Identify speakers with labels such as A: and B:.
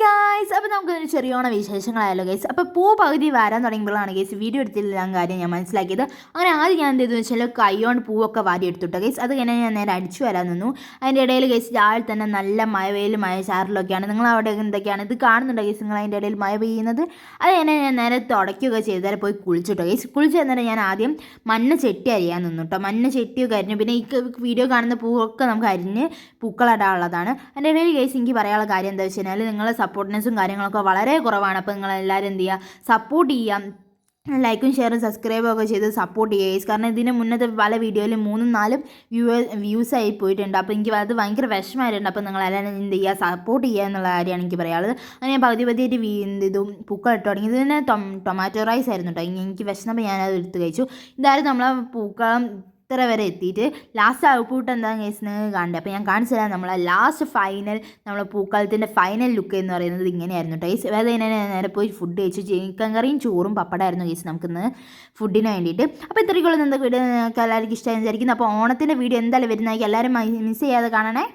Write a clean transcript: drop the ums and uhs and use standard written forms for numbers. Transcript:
A: Guys, അപ്പോൾ നമുക്കൊരു ചെറിയോണ വിശേഷങ്ങളായല്ലോ guys. അപ്പോൾ പൂ പകുതി വരാൻ തുടങ്ങിയപ്പോഴാണ് ഗൈസ് വീഡിയോ എടുത്തില്ല കാര്യം ഞാൻ മനസ്സിലാക്കിയത്. അങ്ങനെ ആദ്യം ഞാൻ എന്ത് ചെയ്തെന്ന് വെച്ചാൽ കൈകൊണ്ട് പൂവൊക്കെ വാരി എടുത്തുട്ടോ ഗൈസ്. അത് കഴിഞ്ഞാൽ ഞാൻ നേരെ അടിച്ചു വരാൻ നിന്നു. അതിൻ്റെ ഇടയിൽ ഗൈസ് രാവിലെ തന്നെ നല്ല മഴവെയിലും മഴ ചാറിലൊക്കെയാണ്. നിങ്ങൾ അവിടെ എന്തൊക്കെയാണ് ഇത് കാണുന്നുണ്ടോ ഗൈസ്? നിങ്ങൾ അതിൻ്റെ ഇടയിൽ മഴ പെയ്യുന്നത്. അത് കഴിഞ്ഞാൽ ഞാൻ നേരെ തുടയ്ക്കുകയൊക്കെ ചെയ്താൽ പോയി കുളിച്ചിട്ടോ ഗൈസ്. കുളിച്ച് തന്നേരം ഞാൻ ആദ്യം മഞ്ഞ ചെട്ടി അരിയാൻ നിന്നു കേട്ടോ. മഞ്ഞ ചെട്ടിയൊക്കെ അരിഞ്ഞു. പിന്നെ ഈ വീഡിയോ കാണുന്ന പൂവൊക്കെ നമുക്ക് അരിഞ്ഞ് പൂക്കളിടാനുള്ളതാണ്. അതിൻ്റെ ഇടയിൽ ഗൈസ് എനിക്ക് പറയാനുള്ള കാര്യം എന്താ വെച്ച് കഴിഞ്ഞാൽ നിങ്ങളെ സപ്പോർട്ടിനെസ്സും കാര്യങ്ങളൊക്കെ വളരെ കുറവാണ്. അപ്പോൾ നിങ്ങളെല്ലാവരും എന്ത് ചെയ്യുക, സപ്പോർട്ട് ചെയ്യാം, ലൈക്കും ഷെയറും സബ്സ്ക്രൈബും ഒക്കെ ചെയ്ത് സപ്പോർട്ട് ചെയ്യുക. കാരണം ഇതിന് മുന്നത്തെ പല വീഡിയോയിലും 3-4 വ്യൂസായി പോയിട്ടുണ്ട്. അപ്പോൾ എനിക്ക് അത് ഭയങ്കര വിഷമമായിട്ടുണ്ട്. അപ്പോൾ നിങ്ങളെല്ലാവരും എന്ത് ചെയ്യുക, സപ്പോർട്ട് ചെയ്യുക എന്നുള്ള കാര്യമാണ് എനിക്ക് പറയാനുള്ളത്. അങ്ങനെ പകുതി പകുതിയായിട്ട് ഇതും പൂക്കൾ ഇട്ട് തുടങ്ങി. ഇതിന് ടൊമാറ്റോ റൈസ് ആയിരുന്നു കേട്ടോ. എനിക്ക് വിഷമപ്പോൾ ഞാനത് എടുത്ത് കഴിച്ചു. ഇതായിരുന്നു നമ്മളെ പൂക്കളം ഇത്ര വരെ എത്തിയിട്ട് ലാസ്റ്റ് ഔട്ട്പുട്ട് എന്താണെന്ന് കേസ് നിങ്ങൾക്ക് കാണണ്ടേ. അപ്പോൾ ഞാൻ കാണിച്ചു തരാം. നമ്മളെ ലാസ്റ്റ് ഫൈനൽ നമ്മളെ പൂക്കളത്തിൻ്റെ ഫൈനൽ ലുക്ക് എന്ന് പറയുന്നത് ഇങ്ങനെയായിരുന്നു കേട്ടോ. വേറെ തന്നെ നേരെ പോയി ഫുഡ് കഴിച്ചു. ചിക്കൻ കറിയും ചോറും പപ്പടമായിരുന്നു കേസ് നമുക്കിന്ന് ഫുഡിന് വേണ്ടിയിട്ട്. അപ്പോൾ ഇത്രയ്ക്കുള്ള എന്താ വീഡിയോ നിങ്ങൾക്ക് എല്ലാവർക്കും ഇഷ്ടമായി വിചാരിക്കുന്നു. അപ്പോൾ ഓണത്തിൻ്റെ വീഡിയോ എന്തായാലും വരുന്നതായിരിക്കും. എല്ലാവരും മിസ് ചെയ്യാതെ കാണണേ.